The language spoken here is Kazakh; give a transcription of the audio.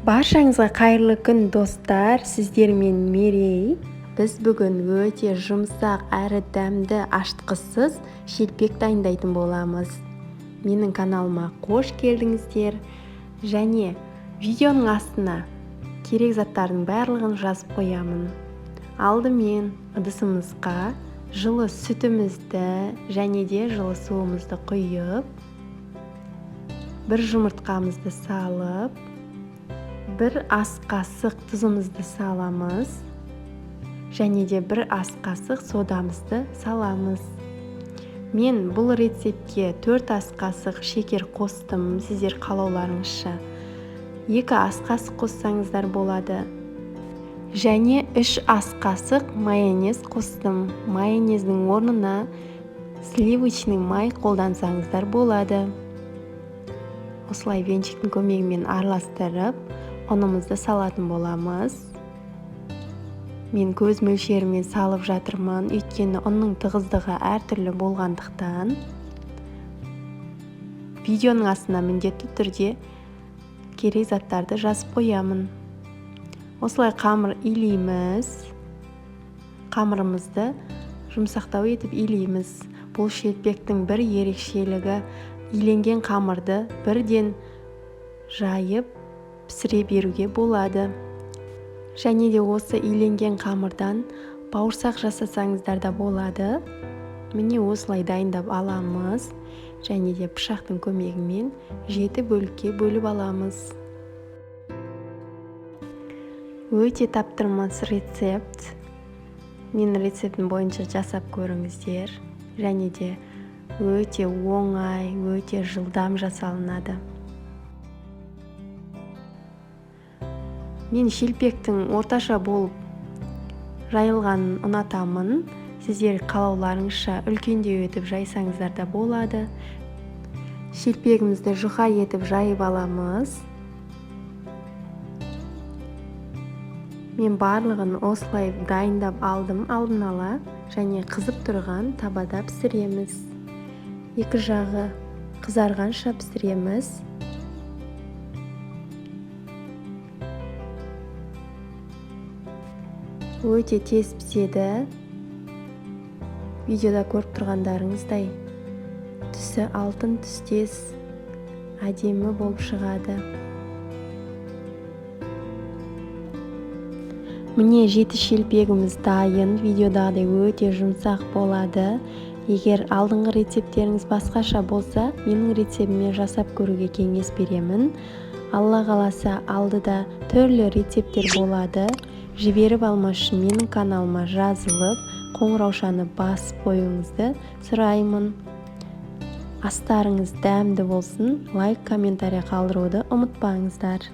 Баршаңызға қайырлы күн достар, сіздермен Мерей. Біз бүгін өте жұмсақ әрі дәмді ашытқысыз шелпек дайындайтын боламыз. Менің каналыма қош келдіңіздер. Және видеоның астына керек заттардың барлығын жазып қоямын. Алдымен ыдысымызға жылы сүтімізді және де жылы суымызды құйып, бір жұмыртқамызды салып, бір ас қасық тұзымызды саламыз, және де бір ас қасық содамызды саламыз. Мен бұл рецептке 4 ас қасық шекер қостым, сіздер қалауларыңызша. 2 ас қасық қоссаңыздар болады. Және 3 ас қасық майонез қостым. Майонездің орнына сливочный май қолдансаңыздар болады. Осылай венчиктің көмегімен араластырып, ұнымызды салатын боламыз. Мен көз мөлшерімен салып жатырмын, өйткені ұнның тығыздығы әртүрлі болғандықтан. Видеоның астына міндетті түрде керек заттарды жазып қоямын. Осылай қамыр илейміз. Қамырымызды жұмсақтау етіп илейміз. Бұл шелпектің бір ерекшелігі, иленген қамырды бірден жайып пісіре беруге болады. Және де осы иленген қамырдан бауырсақ жасасаңыздар да болады. Міне осылай дайындап аламыз. Және де пышақтың көмегімен 7 бөлікке бөліп аламыз. Өте таптырмас рецепт. Мен рецептің бойынша жасап көріңіздер. Және де өте оңай, өте жылдам жасалынады. Мен шелпектің орташа болып жайылғанын ұнатамын. Сіздер қалауларыңызша үлкендеу етіп жайсаңыздар да болады. Шелпегімізді жұқа етіп жайып аламыз. Мен барлығын осылай дайындап алдым алдын ала, және қызып тұрған табада пісіреміз. 2 жағы қызарғанша пісіреміз. Өте тез піседі. Видеода көріп тұрғандарыңыздай түсі алтын түстес әдемі болып шығады. Міне 7 шелпегіміз дайын. Видеодағыдай өте жұмсақ болады. Егер алдыңғы рецептеріңіз басқаша болса, менің рецептіммен жасап көруге кеңес беремін. Алла қаласа алдыда түрлі рецептер болады. Жіберіп алмас үшін менің каналыма жазылып, қоңыраушаны басып қойыңызды сұраймын. Астарыңыз дәмді болсын, лайк, комментарий қалдыруды ұмытпаңыздар.